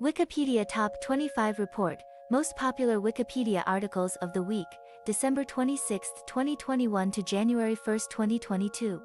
Wikipedia Top 25 Report, Most Popular Wikipedia Articles of the Week, December 26, 2021 to January 1, 2022.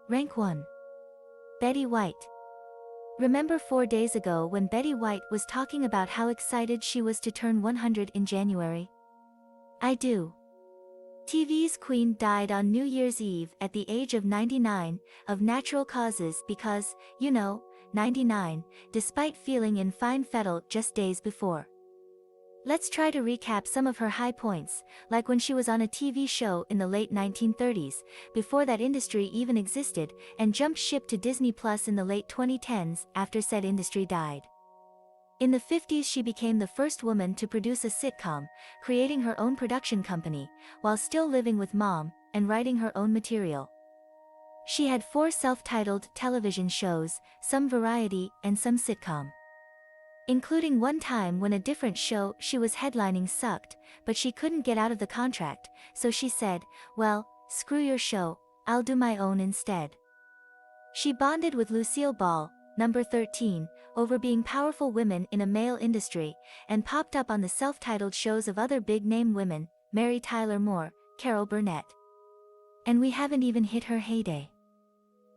Rank 1. Betty White. Remember 4 days ago when Betty White was talking about how excited she was to turn 100 in January? I do. TV's queen died on New Year's Eve at the age of 99, of natural causes because, 99, despite feeling in fine fettle just days before. Let's try to recap some of her high points, like when she was on a TV show in the late 1930s, before that industry even existed, and jumped ship to Disney Plus in the late 2010s after said industry died. In the 50s she became the first woman to produce a sitcom, creating her own production company, while still living with mom, and writing her own material. She had 4 self-titled television shows, some variety and some sitcom. Including one time when a different show she was headlining sucked, but she couldn't get out of the contract, so she said, well, screw your show, I'll do my own instead. She bonded with Lucille number 13, over being powerful women in a male industry, and popped up on the self-titled shows of other big-name women, Mary Tyler Moore, Carol Burnett. And we haven't even hit her heyday.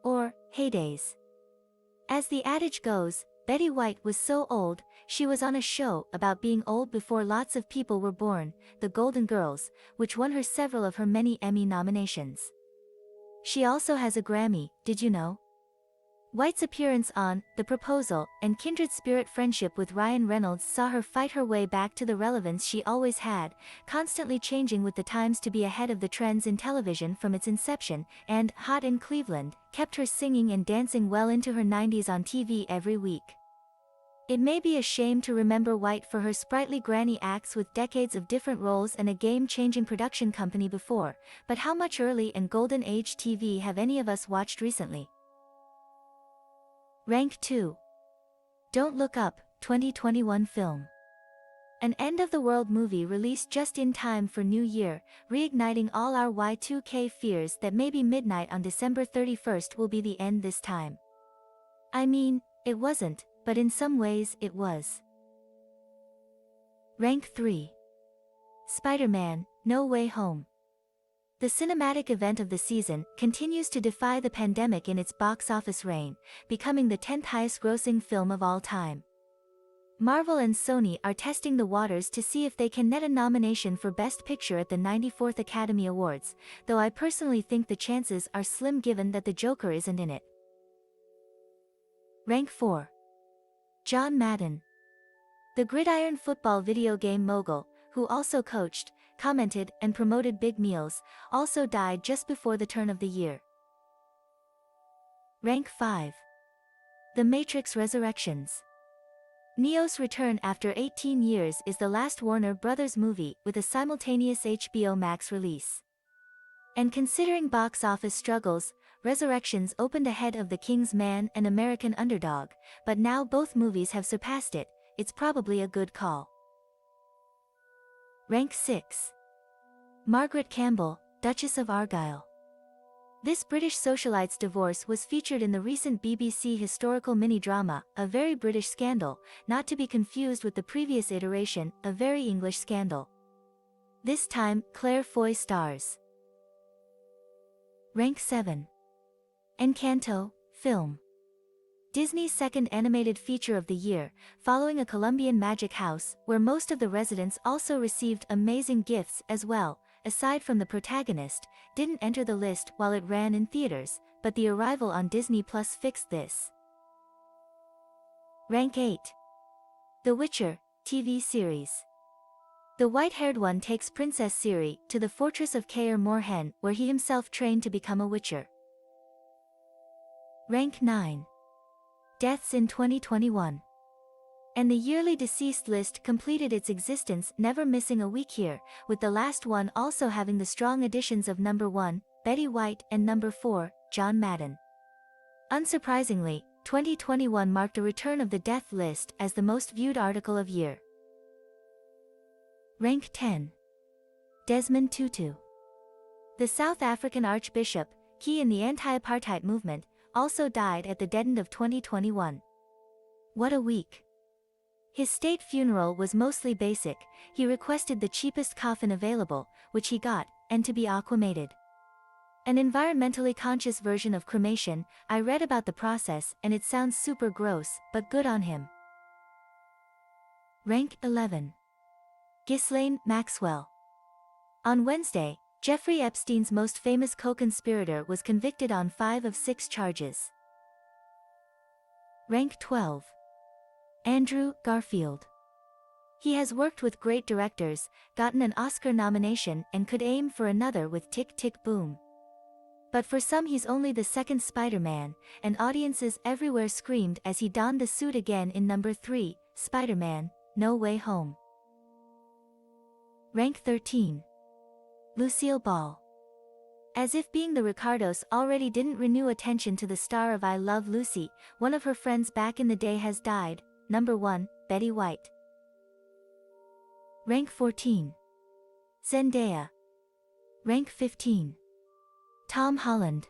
Or, heydays. As the adage goes, Betty White was so old, she was on a show about being old before lots of people were born, The Golden Girls, which won her several of her many Emmy nominations. She also has a Grammy, did you know? White's appearance on The Proposal and kindred spirit friendship with Ryan Reynolds saw her fight her way back to the relevance she always had, constantly changing with the times to be ahead of the trends in television from its inception, and Hot in Cleveland kept her singing and dancing well into her 90s on TV every week. It may be a shame to remember White for her sprightly granny acts with decades of different roles and a game-changing production company before, but how much early and golden age TV have any of us watched recently? Rank 2. Don't Look Up, 2021 film. An end-of-the-world movie released just in time for New Year, reigniting all our Y2K fears that maybe midnight on December 31st will be the end this time. I mean, it wasn't, but in some ways it was. Rank 3. Spider-Man, No Way Home. The cinematic event of the season continues to defy the pandemic in its box office reign, becoming the 10th highest-grossing film of all time. Marvel and Sony are testing the waters to see if they can net a nomination for Best Picture at the 94th Academy Awards, though I personally think the chances are slim given that the Joker isn't in it. Rank 4. John Madden. The gridiron football video game mogul, who also coached, commented, and promoted big meals, also died just before the turn of the year. Rank 5. The Matrix Resurrections. Neo's return after 18 years is the last Warner Bros. Movie with a simultaneous HBO Max release. And considering box office struggles, Resurrections opened ahead of The King's Man and American Underdog, but now both movies have surpassed it. It's probably a good call. Rank 6. Margaret Campbell, Duchess of Argyll. This British socialite's divorce was featured in the recent BBC historical mini-drama, A Very British Scandal, not to be confused with the previous iteration, A Very English Scandal. This time, Claire Foy stars. Rank 7. Encanto, film. Disney's second animated feature of the year, following a Colombian magic house, where most of the residents also received amazing gifts as well, aside from the protagonist, didn't enter the list while it ran in theaters, but the arrival on Disney Plus fixed this. Rank 8. The Witcher, TV series. The white-haired one takes Princess Ciri to the fortress of Kaer Morhen, where he himself trained to become a Witcher. Rank 9. Deaths in 2021. And the yearly deceased list completed its existence, never missing a week here, with the last one also having the strong additions of number 1, Betty White, and number 4, John Madden. Unsurprisingly, 2021 marked a return of the death list as the most viewed article of year. Rank 10. Desmond Tutu. The South African Archbishop, key in the anti-apartheid movement, also died at the dead end of 2021. What a week. His state funeral was mostly basic. He requested the cheapest coffin available, which he got, and to be aquamated. An environmentally conscious version of cremation. I read about the process and it sounds super gross, but good on him. Rank 11. Ghislaine, Maxwell. On Wednesday, Jeffrey Epstein's most famous co-conspirator was convicted on 5 of 6 charges. Rank 12. Andrew Garfield. He has worked with great directors, gotten an Oscar nomination and could aim for another with Tick Tick Boom. But for some he's only the second Spider-Man, and audiences everywhere screamed as he donned the suit again in number 3, Spider-Man, No Way Home. Rank 13. Lucille Ball. As if being the Ricardos already didn't renew attention to the star of I Love Lucy, one of her friends back in the day has died. Number 1, Betty White. Rank 14. Zendaya. Rank 15. Tom Holland.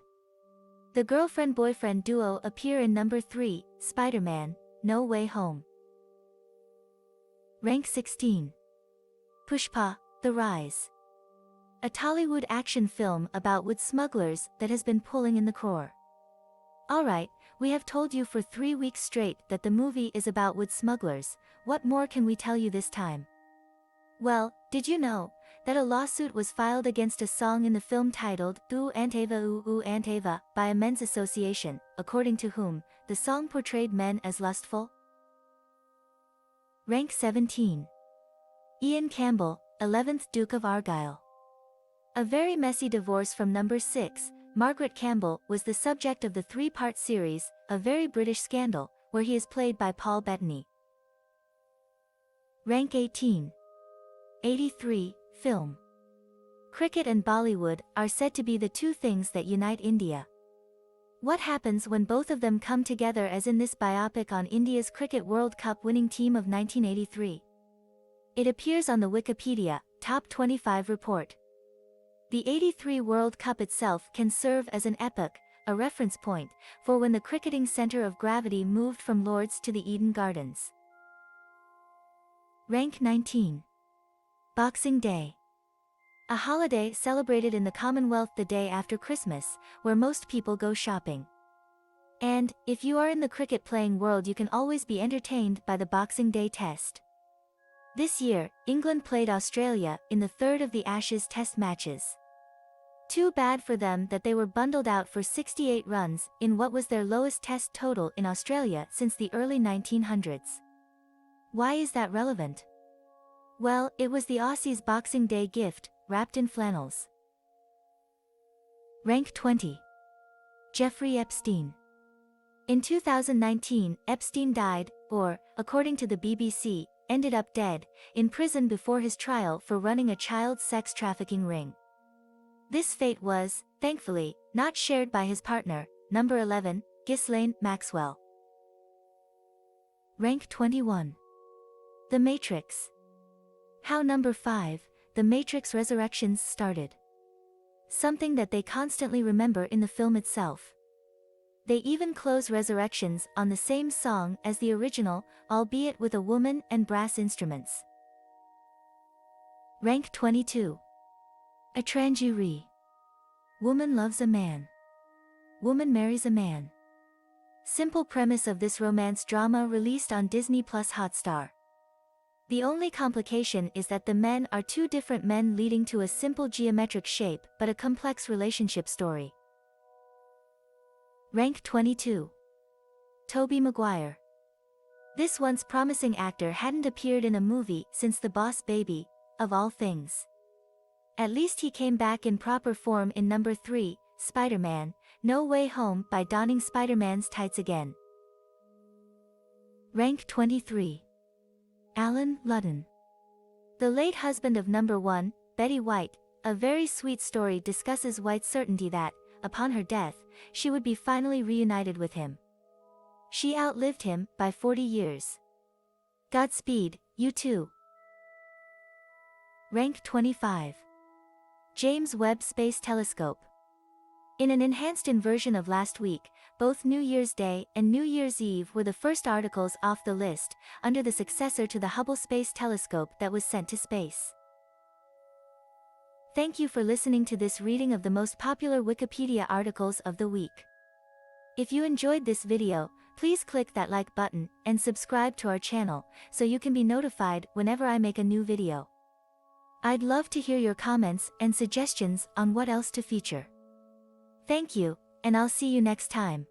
The girlfriend-boyfriend duo appear in number 3, Spider-Man, No Way Home. Rank 16. Pushpa, The Rise. A Tollywood action film about wood smugglers that has been pulling in the core. Alright, we have told you for 3 weeks straight that the movie is about wood smugglers. What more can we tell you this time? Well, did you know that a lawsuit was filed against a song in the film titled "Oo Anteva Oo Anteva" by a men's association, according to whom the song portrayed men as lustful? Rank 17. Ian Campbell, 11th Duke of Argyll. A very messy divorce from number 6, Margaret Campbell was the subject of the 3-part series, A Very British Scandal, where he is played by Paul Bettany. Rank 18. 83, Film. Cricket and Bollywood are said to be the two things that unite India. What happens when both of them come together, as in this biopic on India's Cricket World Cup winning team of 1983? It appears on the Wikipedia Top 25 report. The '83 World Cup itself can serve as an epoch, a reference point, for when the cricketing center of gravity moved from Lord's to the Eden Gardens. Rank 19. Boxing Day. A holiday celebrated in the Commonwealth the day after Christmas, where most people go shopping. And, if you are in the cricket-playing world, you can always be entertained by the Boxing Day Test. This year, England played Australia in the third of the Ashes Test matches. Too bad for them that they were bundled out for 68 runs, in what was their lowest Test total in Australia since the early 1900s. Why is that relevant? Well, it was the Aussies' Boxing Day gift, wrapped in flannels. Rank 20. Jeffrey Epstein. In 2019, Epstein died, or, according to the BBC, ended up dead, in prison before his trial for running a child sex trafficking ring. This fate was, thankfully, not shared by his partner, number 11, Ghislaine, Maxwell. Rank 21. The Matrix. How number 5, The Matrix Resurrections started. Something that they constantly remember in the film itself. They even close Resurrections on the same song as the original, albeit with a woman and brass instruments. Rank 22. Atrangi. Woman loves a man. Woman marries a man. Simple premise of this romance drama released on Disney Plus Hotstar. The only complication is that the men are two different men, leading to a simple geometric shape but a complex relationship story. Rank 22. Tobey Maguire. This once promising actor hadn't appeared in a movie since The Boss Baby, of all things. At least he came back in proper form in number 3, Spider-Man, No Way Home, by donning Spider-Man's tights again. Rank 23. Alan Ludden. The late husband of number 1, Betty White. A very sweet story discusses White's certainty that, upon her death, she would be finally reunited with him. She outlived him by 40 years. Godspeed, you too. Rank 25. James Webb Space Telescope. In an enhanced version of last week, both New Year's Day and New Year's Eve were the first articles off the list, under the successor to the Hubble Space Telescope that was sent to space. Thank you for listening to this reading of the most popular Wikipedia articles of the week. If you enjoyed this video, please click that like button and subscribe to our channel so you can be notified whenever I make a new video. I'd love to hear your comments and suggestions on what else to feature. Thank you, and I'll see you next time.